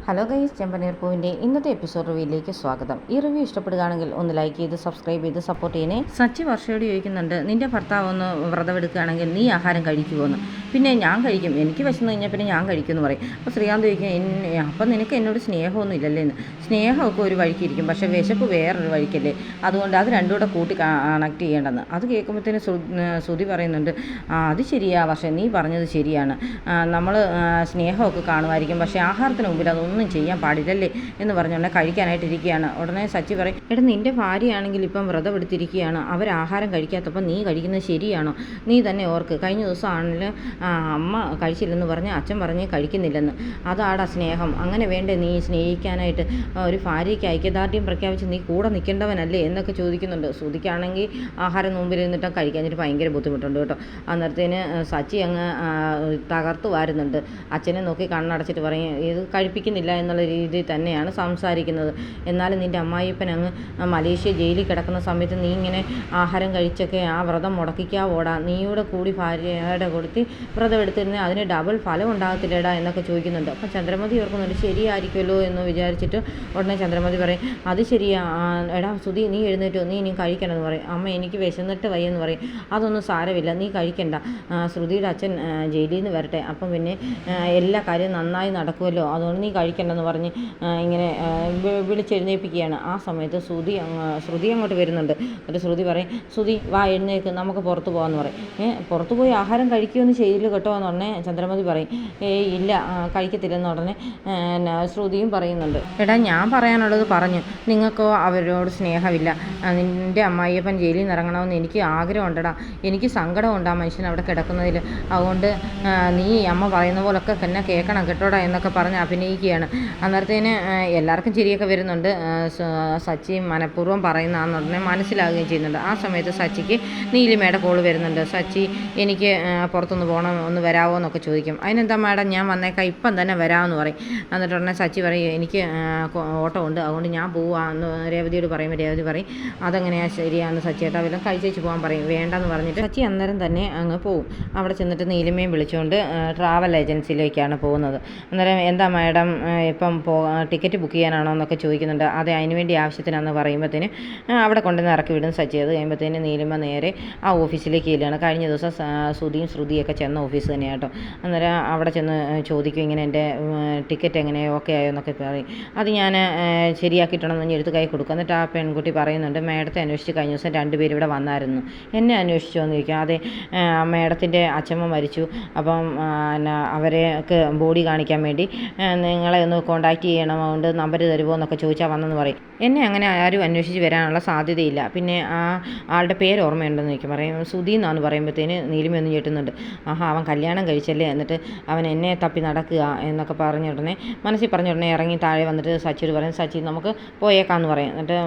Hello guys, ചെമ്പനീർ പൂവിൻ്റെ ഇന്നത്തെ episode റിവ്യൂയിലേക്ക് സ്വാഗതം. ഈ റിവ്യൂ ഇഷ്ടപ്പെടുകയാണെങ്കിൽ ഒന്ന് ലൈക്ക് ചെയ്ത് സബ്സ്ക്രൈബ് ചെയ്ത് സപ്പോർട്ട് ചെയ്യണേ. സച്ചി വർഷയോട് ചോദിക്കുന്നുണ്ട്, നിൻ്റെ ഭർത്താവ് ഒന്ന് വ്രതമെടുക്കുകയാണെങ്കിൽ നീ ആഹാരം കഴിക്കുമോയെന്ന്. പിന്നെ ഞാൻ കഴിക്കും, എനിക്ക് വിശന്ന് കഴിഞ്ഞാൽ പിന്നെ ഞാൻ കഴിക്കുമെന്ന് പറയും. അപ്പോൾ ശ്രീകാന്ത് ചോദിക്കും, അപ്പം നിനക്ക് എന്നോട് സ്നേഹമൊന്നും ഇല്ലല്ലേ എന്ന്. സ്നേഹമൊക്കെ ഒരു വഴിക്കിരിക്കും, പക്ഷേ വിശപ്പ് വേറൊരു വഴിക്കല്ലേ, അതുകൊണ്ട് അത് രണ്ടും കൂടെ കൂട്ടി കണക്ട് ചെയ്യേണ്ടെന്ന്. അത് കേൾക്കുമ്പോഴത്തേന് ശ്രുതി പറയുന്നുണ്ട്, അത് ശരിയാ, പക്ഷേ നീ പറഞ്ഞത് ശരിയാണ്, നമ്മൾ സ്നേഹമൊക്കെ കാണുമായിരിക്കും, പക്ഷേ ആഹാരത്തിന് മുമ്പിൽ അതൊന്നും ചെയ്യാൻ പാടില്ലല്ലേ എന്ന് പറഞ്ഞുകൊണ്ട് കഴിക്കാനായിട്ടിരിക്കുകയാണ്. ഉടനെ സച്ചി പറയും, എടാ നിൻ്റെ ഭാര്യയാണെങ്കിൽ ഇപ്പം വ്രതം എടുത്തിരിക്കുകയാണ്, അവരാഹാരം കഴിക്കാത്തപ്പോൾ നീ കഴിക്കുന്നത് ശരിയാണോ? നീ തന്നെ ഓർക്ക്, കഴിഞ്ഞ ദിവസമാണെങ്കിലും അമ്മ കഴിച്ചില്ലെന്ന് പറഞ്ഞ് അച്ഛൻ പറഞ്ഞ് കഴിക്കുന്നില്ലെന്ന്. അതാടാ സ്നേഹം, അങ്ങനെ വേണ്ടേ നീ സ്നേഹിക്കാനായിട്ട്? ഒരു ഭാര്യയ്ക്ക് ഐക്യദാർഢ്യം പ്രഖ്യാപിച്ച് നീ കൂടെ നിൽക്കേണ്ടവനല്ലേ എന്നൊക്കെ ചോദിക്കുന്നുണ്ട്. ശ്രുതിക്കാണെങ്കിൽ ആഹാരം മുമ്പിൽ നിന്നിട്ട് കഴിക്കാഞ്ഞിട്ട് ഭയങ്കര ബുദ്ധിമുട്ടുണ്ട് കേട്ടോ. അന്നേരത്തേന് സച്ചി അങ്ങ് തകർത്തു വാരുന്നുണ്ട്. അച്ഛനെ നോക്കി കണ്ണടച്ചിട്ട് പറയും, ഇത് കഴിപ്പിക്കുന്നില്ല എന്നുള്ള രീതിയിൽ തന്നെയാണ് സംസാരിക്കുന്നത്. എന്നാലും നിൻ്റെ അമ്മായിപ്പൻ അങ്ങ് മലേഷ്യ ജയിലിൽ കിടക്കുന്ന സമയത്ത് നീ ഇങ്ങനെ ആഹാരം കഴിച്ചൊക്കെ ആ വ്രതം മുടക്കിക്കാവോടാ? നീയുടെ കൂടി ഭാര്യയുടെ കൊടുത്തി വ്രതം എടുത്തിരുന്നേ അതിന് ഡബിൾ ഫലം ഉണ്ടാകത്തില്ലേടാ എന്നൊക്കെ ചോദിക്കുന്നുണ്ട്. അപ്പം ചന്ദ്രമതി ഓർക്കുന്നുണ്ട്, ശരിയായിരിക്കുമല്ലോ എന്ന് വിചാരിച്ചിട്ട് ഉടനെ ചന്ദ്രമതി പറയും, അത് ശരിയാ, എടാ സുധി നീ എഴുന്നേറ്റോ, നീ ഇനി കഴിക്കണമെന്ന് പറയും. അമ്മ എനിക്ക് വിശന്നിട്ട് വയ്യെന്ന് പറയും. അതൊന്നും സാരമില്ല, നീ കഴിക്കണ്ട, ശ്രുതിയുടെ അച്ഛൻ ജയിലിൽ നിന്ന് വരട്ടെ, അപ്പം പിന്നെ എല്ലാ കാര്യവും നന്നായി നടക്കുമല്ലോ, അതുകൊണ്ട് നീ കഴിക്കണ്ടെന്ന് പറഞ്ഞ് ഇങ്ങനെ വിളിച്ചെഴുന്നേൽപ്പിക്കുകയാണ്. ആ സമയത്ത് ശ്രുതി അങ്ങോട്ട് വരുന്നുണ്ട്. എന്നിട്ട് ശ്രുതി പറയും, ശ്രുതി വാ എഴുന്നേൽക്ക്, നമുക്ക് പുറത്ത് പോകാമെന്ന് പറയും. പുറത്ത് പോയി ആഹാരം കഴിക്കുമെന്ന് ചെയ്യില്ല കേട്ടോ എന്ന് ഉടനെ ചന്ദ്രമതി പറയും, ഇല്ല കഴിക്കത്തില്ലെന്ന് ഉടനെ ശ്രുതിയും പറയുന്നുണ്ട്. എടാ ഞാൻ പറയാനുള്ളത് പറഞ്ഞു, നിങ്ങൾക്കോ അവരോട് സ്നേഹമില്ല, നിൻ്റെ അമ്മായിയപ്പൻ ജയിലിൽ നിന്ന് ഇറങ്ങണമെന്ന് എനിക്ക് ആഗ്രഹമുണ്ടടാ, എനിക്ക് സങ്കടമുണ്ട് ആ മനുഷ്യൻ അവിടെ കിടക്കുന്നതിൽ, അതുകൊണ്ട് നീ അമ്മ പറയുന്ന പോലൊക്കെ തന്നെ കേൾക്കണം കേട്ടോടാ എന്നൊക്കെ പറഞ്ഞ് അഭിനയിക്കുകയാണ്. അന്നേരത്തേന് എല്ലാവർക്കും ചിരിയൊക്കെ വരുന്നുണ്ട്. സച്ചി മനഃപൂർവ്വം പറയുന്നതാണെന്ന് ഉടനെ മനസ്സിലാകുകയും ചെയ്യുന്നുണ്ട്. ആ സമയത്ത് സച്ചിക്ക് നീലിമയുടെ കോൾ വരുന്നുണ്ട്. സച്ചി എനിക്ക് പുറത്തൊന്ന് പോകണം, ഒന്ന് വരാമോ എന്നൊക്കെ ചോദിക്കും. അതിനെന്താ മാഡം ഞാൻ വന്നേക്കാം, ഇപ്പം തന്നെ വരാമെന്ന് പറയും. എന്നിട്ട് ഉടനെ സച്ചി പറയും, എനിക്ക് ഓട്ടോ ഉണ്ട്, അതുകൊണ്ട് ഞാൻ പോവാമെന്ന് രേവതിയോട് പറയുമ്പോൾ രേവതി പറയും, അതെങ്ങനെയാണ് ശരിയാണെന്ന് സച്ചിയേട്ടാ വല്ലതും കഴിച്ചേച്ച് പോകാൻ പറയും. വേണ്ടെന്ന് പറഞ്ഞിട്ട് സച്ചി അന്നേരം തന്നെ അങ്ങ് പോവും. അവിടെ ചെന്നിട്ട് നീലിമയും വിളിച്ചുകൊണ്ട് ട്രാവൽ ഏജൻസിയിലേക്കാണ് പോകുന്നത്. അന്നേരം എന്താ മാഡം ഇപ്പം ടിക്കറ്റ് ബുക്ക് ചെയ്യാനാണോ എന്നൊക്കെ ചോദിക്കുന്നുണ്ട്. അതെ, അതിനുവേണ്ടി ആവശ്യത്തിനാണെന്ന് പറയുമ്പോഴത്തേന് അവിടെ കൊണ്ടുവന്ന് ഇറക്കി വിടും സച്ചി. അത് കഴിയുമ്പോഴത്തേന് നീലിമ നേരെ ആ ഓഫീസിലേക്ക് ചെല്ലുകയാണ്. കഴിഞ്ഞ ദിവസം സുധിയും ശ്രുതിയൊക്കെ ചെന്ന ഓഫീസ് തന്നെയാണ് കേട്ടോ. അന്നേരം അവിടെ ചെന്ന് ചോദിക്കും, ഇങ്ങനെ എൻ്റെ ടിക്കറ്റ് എങ്ങനെ ഓക്കെ ആയോ എന്നൊക്കെ പറയും. അത് ഞാൻ ശരിയാക്കിയിട്ടുണ്ടെന്ന് പറഞ്ഞ് എടുത്ത് കൈ കൊടുക്കും. എന്നിട്ട് ആ പെൺകുട്ടി പറയുന്നുണ്ട്, മേഡത്തെ അന്വേഷിച്ച് കഴിഞ്ഞ ദിവസം 2 പേര് ഇവിടെ വന്നായിരുന്നു, എന്നെ അന്വേഷിച്ചോ എന്ന് ചോദിക്കും. അതെ, മേഡത്തിൻ്റെ അച്ഛമ്മ മരിച്ചു, അപ്പം അവരെയൊക്കെ ബോഡി കാണിക്കാൻ വേണ്ടി നിങ്ങളെ ഒന്ന് കോൺടാക്റ്റ് ചെയ്യണം, അതുകൊണ്ട് നമ്പർ തരുമോ എന്നൊക്കെ ചോദിച്ചാൽ വന്നെന്ന് പറയും. എന്നെ അങ്ങനെ ആരും അന്വേഷിച്ച് വരാനുള്ള സാധ്യതയില്ല, പിന്നെ ആ ആളുടെ പേര് ഓർമ്മയുണ്ടെന്ന് ചോദിക്കും. പറയും സുധി എന്നാന്ന് പറയുമ്പോഴത്തേന് നീലിമയൊന്നും ഞെട്ടുന്നുണ്ട്. ആഹാ, അവൻ കല്യാണം കഴിച്ചല്ലേ, എന്നിട്ട് അവൻ എന്നെ തപ്പി നടക്കുക എന്നൊക്കെ പറഞ്ഞ ഉടനെ മനസ്സിൽ പറഞ്ഞ ഉടനെ ഇറങ്ങി താഴെ വന്നിട്ട് സച്ചിയോട് പറയും, സച്ചി നമുക്ക് പോയേക്കാമെന്ന് പറയും. എന്നിട്ട്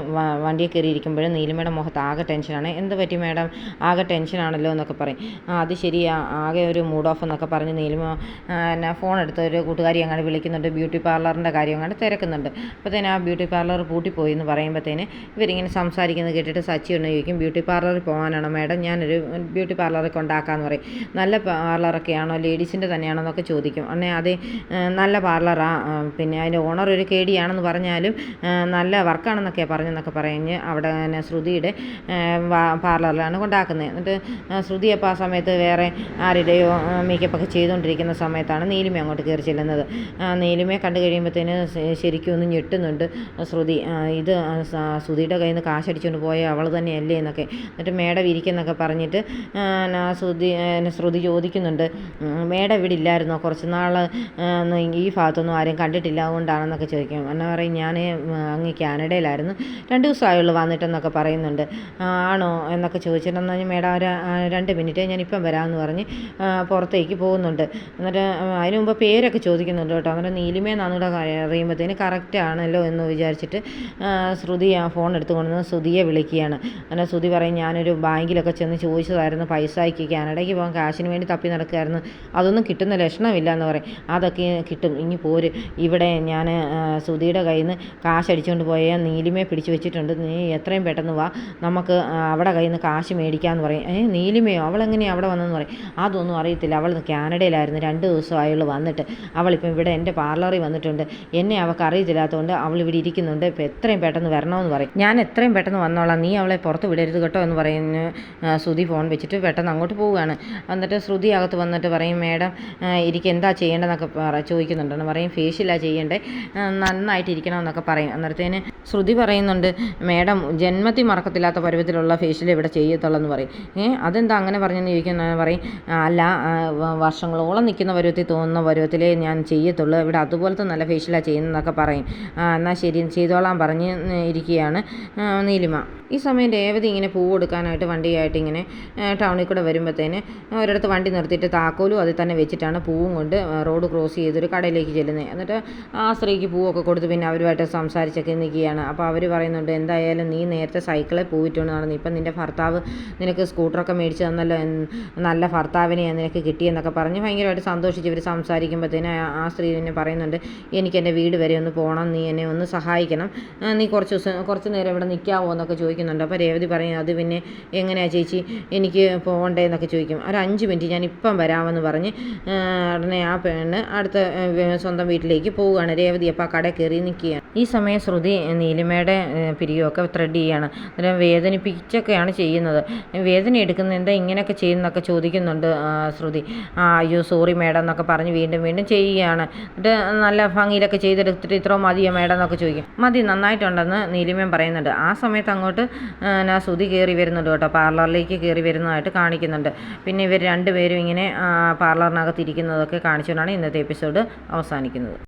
വണ്ടിയിൽ കയറിയിരിക്കുമ്പോഴും നീലിമയുടെ മുഖത്ത് ആകെ ടെൻഷനാണ്. എന്ത് പറ്റി മാഡം, ആകെ ടെൻഷനാണല്ലോ എന്നൊക്കെ പറയും. അത് ശരിയാ, ആകെ ഒരു മൂഡ് ഓഫ് എന്നൊക്കെ പറഞ്ഞ് നീലിമ ഫോൺ എടുത്ത് ഒരു കൂട്ടുകാരി അങ്ങോട്ട് വിളിക്കുന്നുണ്ട്, ബ്യൂട്ടി പാർലറിൻ്റെ കാര്യം അങ്ങോട്ട് തിരക്കുന്നുണ്ട്. അപ്പോഴത്തേന് ആ ബ്യൂട്ടി പാർലർ പൂട്ടിപ്പോയി എന്ന് പറയുമ്പോഴത്തേന് ഇവരിങ്ങനെ സംസാരിക്കുന്നത് കേട്ടിട്ട് സച്ചി ഒന്ന് ചോദിക്കും, ബ്യൂട്ടി പാർലറിൽ പോകാനാണോ മാഡം, ഞാനൊരു ബ്യൂട്ടി പാർലറിൽ കൊണ്ടാക്കാമെന്ന് പറയും. നല്ല പാർലറൊക്കെ ആണോ, ലേഡീസിൻ്റെ തന്നെയാണോ എന്നൊക്കെ ചോദിക്കും. അന്നേ അത് നല്ല പാർലറാണ്, പിന്നെ അതിൻ്റെ ഓണർ ഒരു കേടിയാണെന്ന് പറഞ്ഞാലും നല്ല വർക്കാണെന്നൊക്കെ പറഞ്ഞെന്നൊക്കെ പറഞ്ഞ് അവിടെ ശ്രുതിയുടെ പാർലറിലാണ് കൊണ്ടാക്കുന്നത്. എന്നിട്ട് ശ്രുതി അപ്പോൾ ആ സമയത്ത് വേറെ ആരുടെയോ മേക്കപ്പൊക്കെ ചെയ്തുകൊണ്ടിരിക്കുന്ന സമയത്താണ് നീലിമ അങ്ങോട്ട് കയറി ചെല്ലുന്നത്. നീലിമയെ കണ്ടു കഴിയുമ്പോഴത്തേന് ശരിക്കും ഒന്ന് ഞെട്ടുന്നുണ്ട് ശ്രുതി. ഇത് ശ്രുതിയുടെ കയ്യിൽ നിന്ന് കാശടിച്ചുകൊണ്ട് പോയ അവൾ തന്നെയല്ലേ എന്നൊക്കെ. എന്നിട്ട് മേഡം ഇരിക്കുന്നൊക്കെ പറഞ്ഞിട്ട് ശ്രുതി ചോദിക്കുന്നുണ്ട്, മേഡം ഇവിടെ ഇല്ലായിരുന്നോ, കുറച്ച് നാൾ ഈ ഭാഗത്തൊന്നും ആരും കണ്ടിട്ടില്ല, അതുകൊണ്ടാണെന്നൊക്കെ ചോദിക്കും. എന്നാ പറയും, ഞാൻ അങ്ങ് കാനഡയിലായിരുന്നു, 2 ദിവസമായുള്ളൂ വന്നിട്ടെന്നൊക്കെ പറയുന്നുണ്ട്. ആണോ എന്നൊക്കെ ചോദിച്ചിട്ടുണ്ടെന്ന് മേഡം ഒരു 2 മിനിറ്റ് ഞാനിപ്പം വരാമെന്ന് പറഞ്ഞ് പുറത്തേക്ക് പോകുന്നുണ്ട്. എന്നിട്ട് അതിന് മുമ്പ് പേരൊക്കെ ചോദിക്കുന്നുണ്ട് കേട്ടോ. എന്നിട്ട് നീലിമയെന്നാണ് അറിയുമ്പോഴത്തേന് കറക്റ്റ് ആണല്ലോ എന്ന് വിചാരിച്ചിട്ട് ശ്രുതി ആ ഫോൺ എടുത്തുകൊണ്ട് ശ്രുതിയെ വിളിക്കുകയാണ്. അങ്ങനെ ശ്രുതി പറയും, ഞാനൊരു ബാങ്കിലൊക്കെ ചെന്ന് ചോദിച്ചതായിരുന്നു പൈസയ്ക്ക്, കാനഡയ്ക്ക് പോകാൻ കാശിന് വേണ്ടി തപ്പി നടക്കുമായിരുന്നു, അതൊന്നും കിട്ടുന്ന ലക്ഷണമില്ല എന്ന് പറയും. അതൊക്കെ കിട്ടും, ഇനി പോര്, ഇവിടെ ഞാൻ ശ്രുതിയുടെ കയ്യിൽ നിന്ന് കാശ് അടിച്ചുകൊണ്ട് പോയ നീലിമയെ പിടിച്ചു വെച്ചിട്ടുണ്ട്, നീ എത്രയും പെട്ടെന്ന് വാ, നമുക്ക് അവിടെ കയ്യിൽ നിന്ന് കാശ് മേടിക്കാമെന്ന് പറയും. നീലിമയോ, അവളെങ്ങനെയാണ് അവിടെ വന്നതെന്ന് പറയും. അതൊന്നും അറിയത്തില്ല, അവൾ കാനഡയിലായിരുന്നു, 2 ദിവസമായുള്ളൂ വന്നിട്ട്, അവളിപ്പം ഇവിടെ എൻ്റെ പാർലറിൽ വന്നിട്ടുണ്ട്. എന്നെ അവൾക്ക് അറിയത്തില്ലാത്തതുകൊണ്ട് അവൾ ഇവിടെ ഇരിക്കുന്നുണ്ട്. ഇപ്പോൾ എത്രയും പെട്ടെന്ന് വരണമെന്ന് പറയും. ഞാൻ എത്രയും പെട്ടെന്ന് വന്നോളാം, നീ അവളെ പുറത്ത് വിടരുത് കേട്ടോ എന്ന് പറയുന്നു. ശ്രുതി ഫോൺ വെച്ചിട്ട് പെട്ടെന്ന് അങ്ങോട്ട് പോവുകയാണ്. എന്നിട്ട് ശ്രുതി അകത്ത് വന്നിട്ട് പറയും, മേഡം എനിക്ക് എന്താ ചെയ്യേണ്ടതെന്നൊക്കെ ചോദിക്കുന്നുണ്ടെന്ന് പറയും. ഫേഷ്യലാണ് ചെയ്യേണ്ടത്, നന്നായിട്ട് ഇരിക്കണമെന്നൊക്കെ പറയും. അന്നേരത്തേന് ശ്രുതി പറയുന്നുണ്ട്, മേഡം ജന്മത്തിൽ മറക്കത്തില്ലാത്ത പരുവത്തിലുള്ള ഫേഷ്യൽ ഇവിടെ ചെയ്യത്തുള്ളൂ എന്ന് പറയും. അതെന്താ അങ്ങനെ പറഞ്ഞെന്ന് ചോദിക്കുന്ന പറയും, അല്ല വർഷങ്ങളോളം നിൽക്കുന്ന പരുവത്തിൽ തോന്നുന്ന പരുവത്തിലേ ഞാൻ ചെയ്യത്തുള്ളൂ, ഇവിടെ അതുപോലത്തെ നല്ല ഫേഷ്യലാണ് ചെയ്യുന്നതെന്നൊക്കെ പറയും. എന്നാൽ ശരി ചെയ്തോളാൻ പറഞ്ഞ് ഇരിക്കുകയാണ് നീലിമ. ഈ സമയം രേവതി ഇങ്ങനെ പൂ കൊടുക്കാനായിട്ട് വണ്ടിയായിട്ട് ഇങ്ങനെ ടൗണിൽ കൂടെ വരുമ്പോഴത്തേന് ഒരിടത്ത് വണ്ടി നിർത്തിയിട്ട് താക്കോലും അതിൽ തന്നെ വെച്ചിട്ടാണ് പൂവും കൊണ്ട് റോഡ് ക്രോസ് ചെയ്തൊരു കടയിലേക്ക് ചെല്ലുന്നത്. എന്നിട്ട് ആ സ്ത്രീക്ക് പൂവൊക്കെ കൊടുത്ത് പിന്നെ അവരുമായിട്ട് സംസാരിച്ചൊക്കെ നിൽക്കുകയാണ്. അപ്പോൾ അവർ പറയുന്നുണ്ട്, എന്തായാലും നീ നേരത്തെ സൈക്കിളിൽ പൂവിട്ടുകൊണ്ട് നടന്നു, ഇപ്പം നിൻ്റെ ഭർത്താവ് നിനക്ക് സ്കൂട്ടറൊക്കെ മേടിച്ച് തന്നല്ലോ, നല്ല ഭർത്താവിനെയാണ് നിനക്ക് കിട്ടിയെന്നൊക്കെ പറഞ്ഞ് ഭയങ്കരമായിട്ട് സന്തോഷിച്ച് ഇവർ സംസാരിക്കുമ്പോഴത്തേന് ആ സ്ത്രീ തന്നെ പറയുന്നുണ്ട്, എനിക്ക് എൻ്റെ വീട് വരെ ഒന്ന് പോകണം, നീ എന്നെ ഒന്ന് സഹായിക്കണം, നീ കുറച്ച് നേരം ഇവിടെ നിൽക്കാവോ എന്നൊക്കെ ചോദിക്കുന്നുണ്ട്. അപ്പോൾ രേവതി പറയും, അത് പിന്നെ എങ്ങനെയാണ് ചേച്ചി എനിക്ക് പോകണ്ടേ എന്നൊക്കെ ചോദിക്കും. ഒരു 5 മിനിറ്റ് ഞാൻ ഇപ്പം വരാമെന്ന് പറഞ്ഞ് ഉടനെ ആ പെണ്ണ് അടുത്ത സ്വന്തം വീട്ടിലേക്ക് പോവുകയാണ്. രേവതി അപ്പോൾ ആ കടയിൽ കയറി നിൽക്കുകയാണ്. ഈ സമയം ശ്രുതി നീലിമയുടെ പിരിയുമൊക്കെ ത്രെഡ് ചെയ്യാണ്. അന്നേരം വേദനിപ്പിച്ചൊക്കെയാണ് ചെയ്യുന്നത്. വേദന എടുക്കുന്നത് എന്താ ഇങ്ങനെയൊക്കെ ചെയ്യുന്നതൊക്കെ ചോദിക്കുന്നുണ്ട് ശ്രുതി. അയ്യോ സോറി മേഡം എന്നൊക്കെ പറഞ്ഞ് വീണ്ടും വീണ്ടും ചെയ്യുകയാണ്. എന്നിട്ട് നല്ല ഭംഗിയിലൊക്കെ ചെയ്തെടുത്തിട്ട് ഇത്രയോ മതിയോ മേഡം എന്നൊക്കെ ചോദിക്കും. മതി, നന്നായിട്ടുണ്ടെന്ന് നീലിമയും പറയുന്നുണ്ട്. ആ സമയത്ത് അങ്ങോട്ട് ശ്രുതി കയറി വരുന്നുണ്ട് കേട്ടോ, പാർലറിലേക്ക് കയറി വരുന്നതായിട്ട് കാണിക്കുന്നുണ്ട്. പിന്നെ ഇവർ രണ്ടുപേരും ഇങ്ങനെ പാർലറിനകത്ത് ഇരിക്കുന്നതൊക്കെ കാണിച്ചുകൊണ്ടാണ് ഇന്നത്തെ എപ്പിസോഡ് അവസാനിക്കുന്നത്.